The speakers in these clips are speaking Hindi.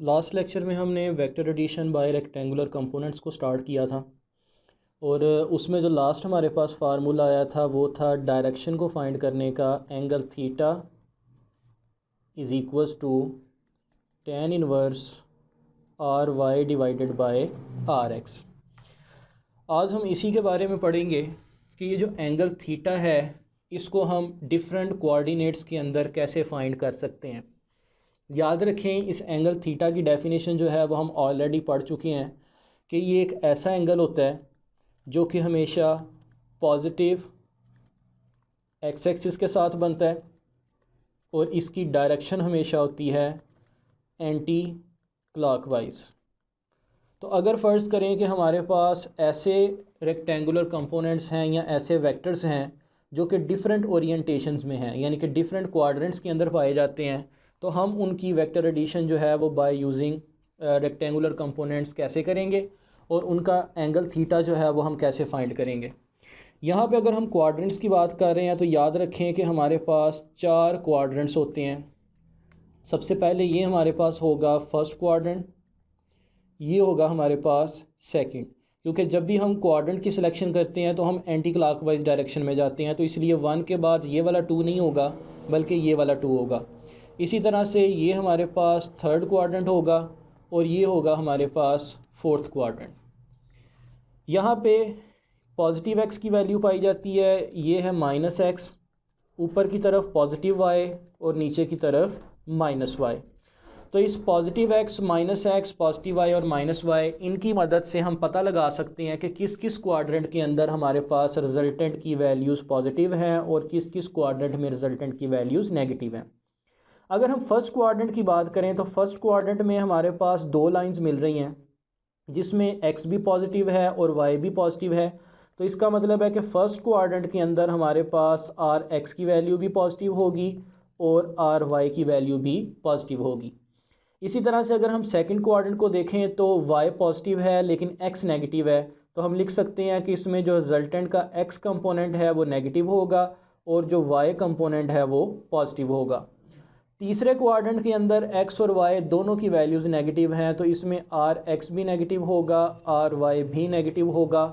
लास्ट लेक्चर में हमने vector addition by rectangular components को स्टार्ट किया था और उसमें जो लास्ट हमारे पास फार्मूला आया था वो था डायरेक्शन को फाइंड करने का angle theta is equals to tan inverse R Y divided by are x. आज हम इसी के बारे में पढ़ेंगे कि ये जो एंगल थीटा है इसको हम डिफरेंट कोऑर्डिनेट्स के अंदर कैसे फाइंड कर सकते हैं। याद रखें, इस एंगल थीटा की डेफिनेशन जो है वो हम ऑलरेडी पढ़ चुके हैं कि ये एक ऐसा एंगल होता है जो कि हमेशा पॉजिटिव एक्स एक्सिस के साथ बनता है और इसकी डायरेक्शन हमेशा होती है एंटी क्लॉकवाइज। तो अगर फ़र्ज़ करें कि हमारे पास ऐसे रेक्टेंगुलर कंपोनेंट्स हैं या ऐसे वेक्टर्स हैं जो कि डिफरेंट ओरिएंटेशंस में हैं, यानी कि डिफरेंट क्वाड्रेंट्स के अंदर पाए जाते हैं, तो हम उनकी वेक्टर एडिशन जो है वो बाय यूजिंग रेक्टेंगुलर कंपोनेंट्स कैसे करेंगे और उनका एंगल थीटा जो है वो हम कैसे फाइंड करेंगे। यहाँ पे अगर हम क्वाड्रेंट्स की बात कर रहे हैं तो याद रखें कि हमारे पास 4 क्वाड्रेंट्स होते हैं। सबसे पहले ये हमारे पास होगा फर्स्ट क्वाड्रेंट, ये होगा हमारे पास सेकंड, क्योंकि जब भी हम क्वाड्रेंट की सिलेक्शन करते हैं तो हम एंटी क्लॉकवाइज डायरेक्शन में जाते हैं, तो इसलिए 1 के बाद ये वाला 2 नहीं होगा बल्कि ये वाला 2 होगा। इसी तरह से ये हमारे पास थर्ड क्वाड्रेंट होगा और ये होगा हमारे पास फोर्थ क्वाड्रेंट। यहाँ पे पॉजिटिव एक्स की वैल्यू पाई जाती है, ये है -x, ऊपर की तरफ पॉजिटिव y और नीचे की तरफ -y। तो इस positive x, -x, positive y और -y इनकी मदद से हम पता लगा सकते हैं कि किस किस क्वाड्रेंट के अंदर हमारे पास रिजल्टेंट की वैल्यूज़ पॉजिटिव हैं और किस किस क्वाड्रेंट में रिजल्टेंट की वैल्यूज़ नेगेटिव हैं। अगर हम फर्स्ट क्वाड्रेंट की बात करें तो फर्स्ट क्वाड्रेंट में हमारे पास 2 लाइंस मिल रही हैं जिसमें x भी पॉजिटिव है और y भी पॉजिटिव है। तो इसका मतलब है कि फर्स्ट क्वाड्रेंट के अंदर हमारे पास आर एक्स की वैल्यू भी पॉजिटिव होगी और आर वाई की वैल्यू भी पॉजिटिव होगी। इसी तरह से अगर हम सेकंड क्वाड्रेंट को देखें तो y पॉजिटिव है लेकिन x नेगेटिव है, तो हम लिख सकते हैं कि इसमें जो रिजल्टेंट का x कंपोनेंट है वो नेगेटिव होगा और जो y कंपोनेंट है वो पॉजिटिव होगा। तीसरे क्वाड्रेंट के अंदर x और y दोनों की वैल्यूज़ नेगेटिव हैं, तो इसमें आर एक्स भी नेगेटिव होगा, आर वाई भी नेगेटिव होगा।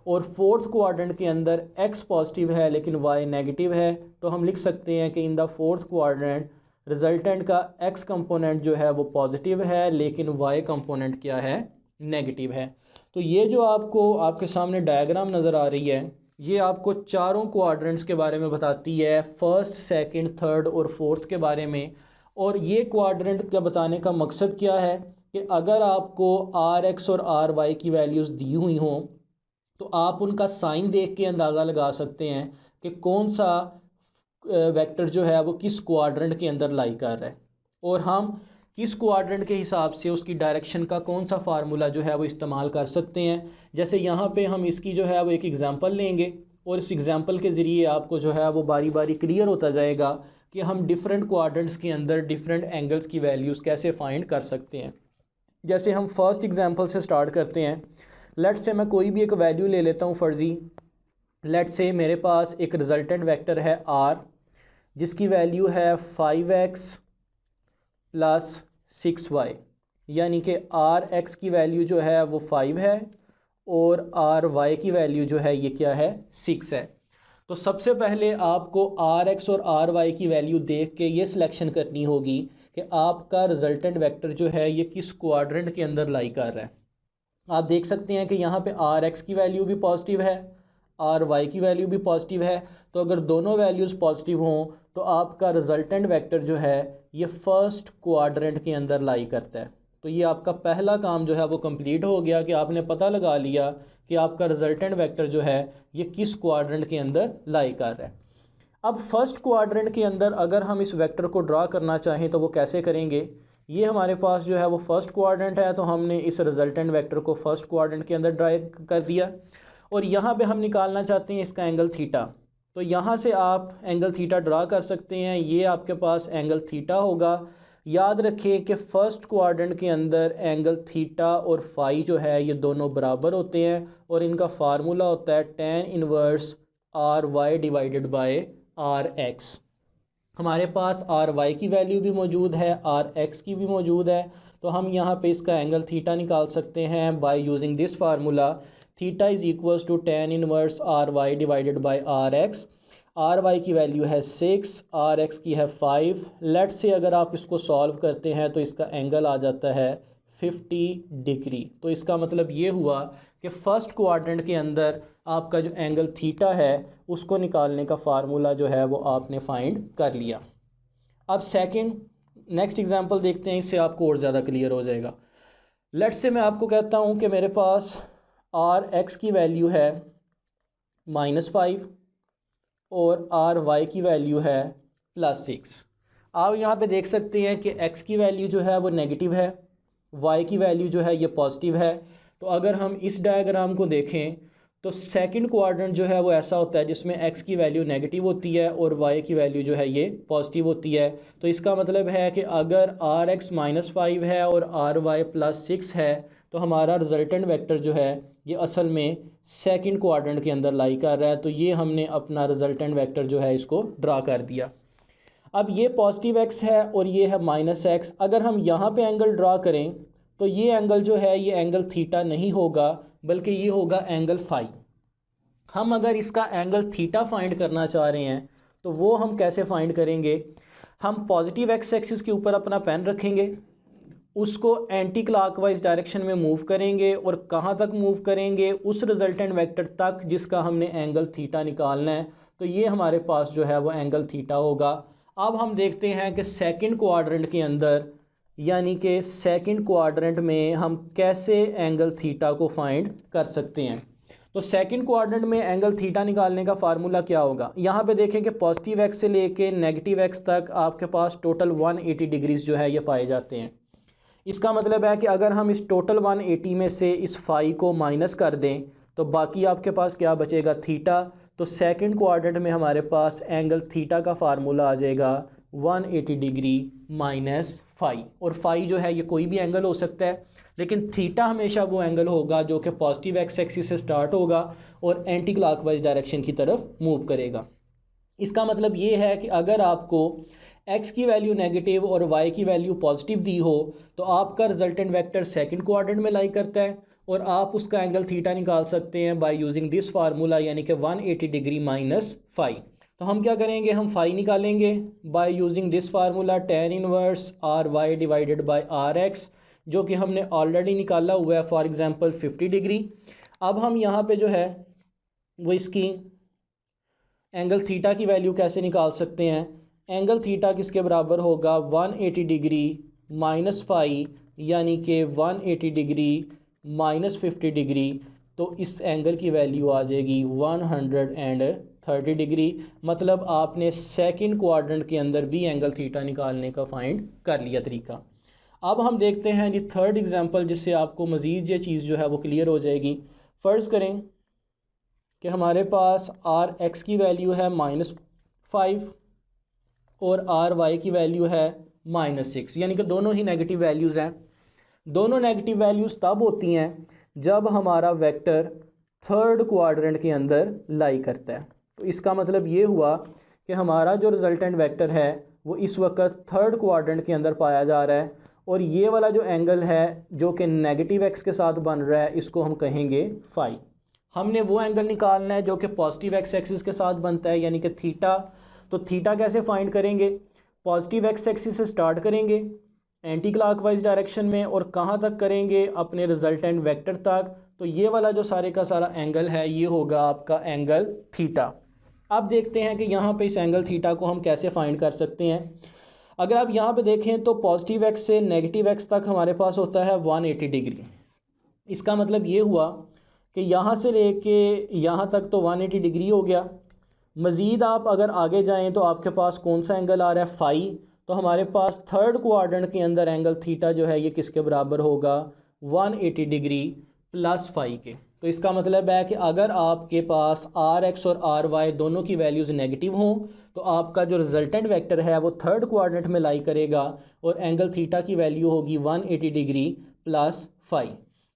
और फोर्थ क्वाड्रेंट के अंदर x पॉजिटिव है लेकिन y नेगेटिव है, तो हम लिख सकते हैं कि in the fourth quadrant resultant का x कंपोनेंट जो है वो पॉजिटिव है लेकिन y कंपोनेंट क्या है, नेगेटिव है। तो ये जो आपको आपके सामने डायग्राम नज़र आ रही है ये आपको चारों क्वाड्रेंट्स के बारे में बताती है, फर्स्ट, सेकंड, थर्ड और फोर्थ के बारे में। और ये क्वाड्रेंट का बताने का मकसद क्या है कि अगर आपको आर एक्स और आर वाई की वैल्यूज़ दी हुई हों तो आप उनका साइन देख के अंदाज़ा लगा सकते हैं कि कौन सा वेक्टर जो है वो किस क्वाड्रेंट के अंदर लाई कर रहा है और हम किस क्वाड्रेंट के हिसाब से उसकी डायरेक्शन का कौन सा फार्मूला जो है वो इस्तेमाल कर सकते हैं। जैसे यहाँ पे हम इसकी जो है वो एक एग्जांपल लेंगे और इस एग्जांपल के ज़रिए आपको जो है वो बारी बारी क्लियर होता जाएगा कि हम डिफरेंट क्वाड्रेंट्स के अंदर डिफरेंट एंगल्स की वैल्यूज़ कैसे फाइंड कर सकते हैं। जैसे हम फर्स्ट एग्जांपल से स्टार्ट करते हैं। लेट से मैं कोई भी एक वैल्यू ले लेता हूँ फर्जी। लेट से मेरे पास एक रिजल्टेंट वेक्टर है r जिसकी वैल्यू है 5x प्लस 6y, यानी कि आर एक्स की वैल्यू जो है वो 5 है और आर वाई की वैल्यू जो है ये क्या है, 6 है। तो सबसे पहले आपको आर एक्स और आर वाई की वैल्यू देख के ये सिलेक्शन करनी होगी कि आपका रिजल्टेंट वेक्टर जो है ये किस क्वाड्रेंट के अंदर लाई कर रहा है। आप देख सकते हैं कि यहाँ पे आर एक्स की वैल्यू भी पॉजिटिव है, आर वाई की वैल्यू भी पॉजिटिव है। तो अगर दोनों वैल्यूज़ पॉजिटिव हों तो आपका रिजल्टेंट वेक्टर जो है ये फर्स्ट क्वाड्रेंट के अंदर लाई करता है। तो ये आपका पहला काम जो है वो कंप्लीट हो गया कि आपने पता लगा लिया कि आपका रिजल्टेंट वेक्टर जो है ये किस क्वाड्रेंट के अंदर लाई कर रहा है। अब फर्स्ट क्वाड्रेंट के अंदर अगर हम इस वेक्टर को ड्रा करना चाहें तो वो कैसे करेंगे। ये हमारे पास जो है वो फर्स्ट क्वाड्रेंट है, तो हमने इस रिजल्टेंट वेक्टर को फर्स्ट क्वाड्रेंट के अंदर ड्रा कर दिया और यहाँ पे हम निकालना चाहते हैं इसका एंगल थीटा। तो यहाँ से आप एंगल थीटा ड्रा कर सकते हैं, ये आपके पास एंगल थीटा होगा। याद रखें कि फर्स्ट क्वाड्रेंट के अंदर एंगल थीटा और फाई जो है ये दोनों बराबर होते हैं और इनका फार्मूला होता है tan inverse R Y divided by are x. हमारे पास आर वाई की वैल्यू भी मौजूद है, आर एक्स की भी मौजूद है, तो हम यहाँ पे इसका एंगल थीटा निकाल सकते हैं by using this formula. Theta is equals to tan inverse R Y divided by R X. R Y की वैल्यू है 6, आर एक्स की है 5। लेट से अगर आप इसको सॉल्व करते हैं तो इसका एंगल आ जाता है 50 डिग्री। तो इसका मतलब ये हुआ कि फ़र्स्ट क्वाड्रेंट के अंदर आपका जो एंगल थीटा है उसको निकालने का फार्मूला जो है वो आपने फाइंड कर लिया। अब सेकंड नेक्स्ट एग्जांपल देखते हैं, इससे आपको और ज़्यादा क्लियर हो जाएगा। लेट्स से मैं आपको कहता हूँ कि मेरे पास आर एक्स की वैल्यू है -5 और आर वाई की वैल्यू है +6। आप यहाँ पे देख सकते हैं कि एक्स की वैल्यू जो है वो नेगेटिव है, वाई की वैल्यू जो है ये पॉजिटिव है। तो अगर हम इस डायग्राम को देखें तो सेकंड क्वाड्रेंट जो है वो ऐसा होता है जिसमें एक्स की वैल्यू नेगेटिव होती है और वाई की वैल्यू जो है ये पॉजिटिव होती है। तो इसका मतलब है कि अगर आर एक्स -5 है और आर वाई +6 है तो हमारा रिजल्टेंट वेक्टर जो है ये असल में सेकंड क्वाड्रेंट के अंदर लाई कर रहा है। तो ये हमने अपना रिजल्टेंट वेक्टर जो है इसको ड्रा कर दिया। अब ये पॉजिटिव एक्स है और ये है -x। अगर हम यहाँ पे एंगल ड्रा करें तो ये एंगल जो है ये एंगल थीटा नहीं होगा बल्कि ये होगा एंगल फाई। हम अगर इसका एंगल थीटा फाइंड करना चाह रहे हैं तो वो हम कैसे फाइंड करेंगे? हम पॉजिटिव एक्स एक्सिस के ऊपर अपना पेन रखेंगे, उसको एंटी क्लॉकवाइज डायरेक्शन में मूव करेंगे और कहाँ तक मूव करेंगे? उस रिजल्टेंट वेक्टर तक जिसका हमने एंगल थीटा निकालना है। तो ये हमारे पास जो है वो एंगल थीटा होगा। अब हम देखते हैं कि सेकंड क्वाड्रेंट के अंदर यानी कि सेकंड क्वाड्रेंट में हम कैसे एंगल थीटा को फाइंड कर सकते हैं। तो सेकंड क्वाड्रेंट में एंगल थीटा निकालने का फार्मूला क्या होगा? यहाँ पे देखें कि पॉजिटिव एक्स से लेके नेगेटिव एक्स तक आपके पास टोटल 180 डिग्रीज जो है ये पाए जाते हैं। इसका मतलब है कि अगर हम इस टोटल 180 में से इस फाई को माइनस कर दें तो बाकी आपके पास क्या बचेगा? थीटा। तो सेकंड क्वाड्रेंट में हमारे पास एंगल थीटा का फार्मूला आ जाएगा 180 डिग्री माइनस फाई। और फाई जो है ये कोई भी एंगल हो सकता है, लेकिन थीटा हमेशा वो एंगल होगा जो कि पॉजिटिव एक्स एक्सिस से स्टार्ट होगा और एंटी क्लॉकवाइज डायरेक्शन की तरफ मूव करेगा। इसका मतलब ये है कि अगर आपको x की वैल्यू नेगेटिव और y की वैल्यू पॉजिटिव दी हो तो आपका रिजल्टेंट वेक्टर सेकंड क्वाड्रेंट में लाई करता है और आप उसका एंगल थीटा निकाल सकते हैं बाय यूजिंग दिस फार्मूला यानी कि 180 डिग्री माइनस फाई। तो हम क्या करेंगे? हम फाई निकालेंगे by using this formula tan inverse R Y divided by are X, जो कि हमने ऑलरेडी निकाला हुआ है फॉर एग्जांपल 50 डिग्री। अब हम यहाँ पे जो है वो इसकी एंगल थीटा की वैल्यू कैसे निकाल सकते हैं? एंगल थीटा किसके बराबर होगा? 180 डिग्री माइनस फाई यानी कि 180 डिग्री माइनस 50 डिग्री। तो इस एंगल की वैल्यू आ जाएगी 130 डिग्री। मतलब आपने सेकंड क्वाड्रेंट के अंदर भी एंगल थीटा निकालने का फाइंड कर लिया तरीका। अब हम देखते हैं जी थर्ड एग्जांपल, जिससे आपको मज़ीद ये चीज़ जो है वो क्लियर हो जाएगी। फ़र्ज़ करें कि हमारे पास आर एक्स की वैल्यू है -5 और आर वाई की वैल्यू है -6, यानी कि दोनों ही नेगेटिव वैल्यूज़ हैं। दोनों नेगेटिव वैल्यूज़ तब होती हैं जब हमारा वेक्टर थर्ड क्वाड्रेंट के अंदर लाई करता है। तो इसका मतलब ये हुआ कि हमारा जो रिजल्टेंट वेक्टर है वो इस वक्त थर्ड क्वाड्रेंट के अंदर पाया जा रहा है और ये वाला जो एंगल है जो कि नेगेटिव एक्स के साथ बन रहा है इसको हम कहेंगे फाई। हमने वो एंगल निकालना है जो कि पॉजिटिव एक्स एक्सिस के साथ बनता है यानी कि थीटा। तो थीटा कैसे फाइंड करेंगे? पॉजिटिव एक्स एक्सिस से स्टार्ट करेंगे एंटी क्लॉकवाइज डायरेक्शन में और कहाँ तक करेंगे? अपने रिजल्टेंट वेक्टर तक। तो ये वाला जो सारे का सारा एंगल है ये होगा आपका एंगल थीटा। अब देखते हैं कि यहाँ पे इस एंगल थीटा को हम कैसे फाइंड कर सकते हैं। अगर आप यहाँ पे देखें तो पॉजिटिव एक्स से नेगेटिव एक्स तक हमारे पास होता है 180 डिग्री। इसका मतलब ये हुआ कि यहाँ से लेके यहाँ तक तो 180 डिग्री हो गया। मज़ीद आप अगर आगे जाएं तो आपके पास कौन सा एंगल आ रहा है? फाई। तो हमारे पास थर्ड क्वाड्रेंट के अंदर एंगल थीटा जो है ये किसके बराबर होगा? 180 डिग्री प्लस फाई के। तो इसका मतलब है कि अगर आपके पास आर एक्स और आर वाई दोनों की वैल्यूज़ नेगेटिव हों तो आपका जो रिजल्टेंट वेक्टर है वो थर्ड क्वाड्रेंट में लाई करेगा और एंगल थीटा की वैल्यू होगी 180 डिग्री प्लस फाई।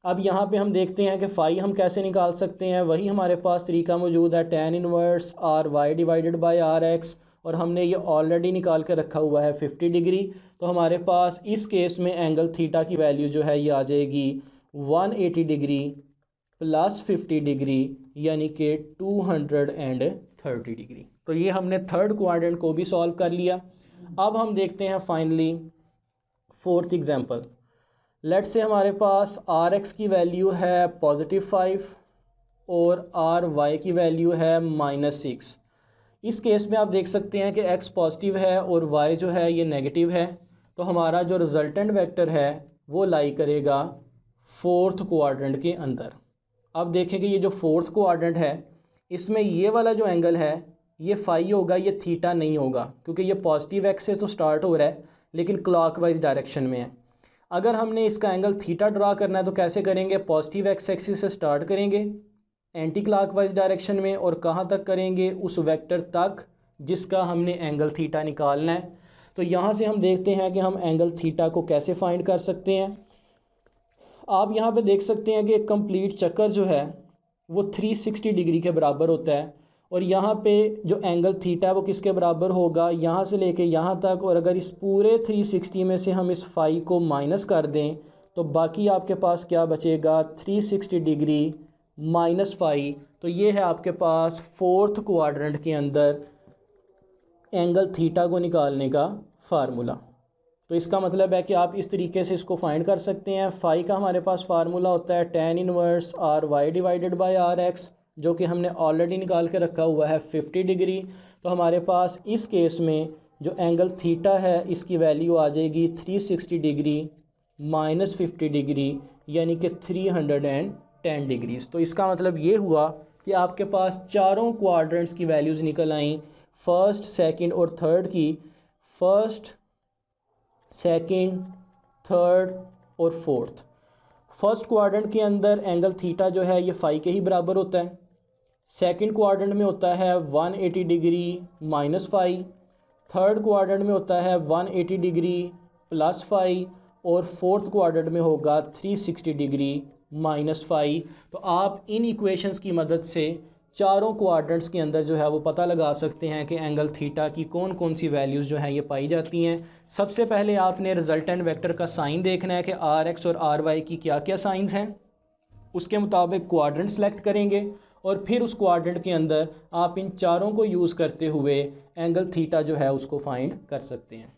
अब यहाँ पे हम देखते हैं कि फाई हम कैसे निकाल सकते हैं। वही हमारे पास तरीका मौजूद है tan inverse R Y divided by are X और हमने ये ऑलरेडी निकाल के रखा हुआ है 50 डिग्री। तो हमारे पास इस केस में एंगल थीटा की वैल्यू जो है ये आ जाएगी 180 डिग्री प्लस 50 डिग्री यानी कि 230 डिग्री। तो ये हमने थर्ड क्वाड्रेंट को भी सॉल्व कर लिया। अब हम देखते हैं finally fourth example. Let's say हमारे पास आर एक्स की वैल्यू है +5 और आर वाई की वैल्यू है -6। इस केस में आप देख सकते हैं कि x पॉजिटिव है और y जो है ये नेगेटिव है। तो हमारा जो रिजल्टेंट वेक्टर है वो लाई करेगा फोर्थ क्वाड्रेंट के अंदर। अब देखें कि ये जो फोर्थ क्वाड्रेंट है इसमें ये वाला जो एंगल है ये फाई होगा, ये थीटा नहीं होगा, क्योंकि ये पॉजिटिव एक्स से तो स्टार्ट हो रहा है लेकिन क्लॉकवाइज डायरेक्शन में है। अगर हमने इसका एंगल थीटा ड्रा करना है तो कैसे करेंगे, पॉजिटिव एक्स एक्सिस से स्टार्ट करेंगे एंटी क्लॉकवाइज डायरेक्शन में और कहाँ तक करेंगे, उस वेक्टर तक जिसका हमने एंगल थीटा निकालना है। तो यहाँ से हम देखते हैं कि हम एंगल थीटा को कैसे फाइंड कर सकते हैं। आप यहाँ पे देख सकते हैं कि एक कंप्लीट चक्कर जो है वो 360 डिग्री के बराबर होता है और यहाँ पे जो एंगल थीटा है वो किसके बराबर होगा, यहाँ से लेके यहाँ तक। और अगर इस पूरे 360 में से हम इस फाई को माइनस कर दें तो बाकी आपके पास क्या बचेगा, 360 डिग्री माइनस फाई। तो ये है आपके पास फोर्थ क्वाड्रेंट के अंदर एंगल थीटा को निकालने का फार्मूला। तो इसका मतलब है कि आप इस तरीके से इसको फाइंड कर सकते हैं। फाई का हमारे पास फार्मूला होता है tan inverse R Y divided by R X, जो कि हमने ऑलरेडी निकाल के रखा हुआ है 50 डिग्री। तो हमारे पास इस केस में जो एंगल थीटा है इसकी वैल्यू आ जाएगी 360 डिग्री माइनस 50 डिग्री यानी कि 310 डिग्रीज। तो इसका मतलब ये हुआ कि आपके पास चारों क्वाड्रेंट्स की वैल्यूज़ निकल आई, फर्स्ट, सेकंड और थर्ड की। फर्स्ट, सेकंड, थर्ड और फोर्थ। फर्स्ट क्वाड्रेंट के अंदर एंगल थीटा जो है ये फाई के ही बराबर होता है। सेकंड क्वाड्रेंट में होता है 180 degree minus phi. Third quadrant में होता है 180 डिग्री प्लस फाई और फोर्थ क्वाड्रेंट में होगा 360 डिग्री माइनस फाई। तो आप इन इक्वेशंस की मदद से चारों क्वाड्रेंट्स के अंदर जो है वो पता लगा सकते हैं कि एंगल थीटा की कौन कौन सी वैल्यूज़ जो हैं ये पाई जाती हैं। सबसे पहले आपने रिजल्टेंट वेक्टर का साइन देखना है कि आर एक्स और आर वाई की क्या क्या साइंस हैं, उसके मुताबिक क्वाड्रेंट सेलेक्ट करेंगे और फिर उस क्वाड्रेंट के अंदर आप इन चारों को यूज़ करते हुए एंगल थीटा जो है उसको फाइंड कर सकते हैं।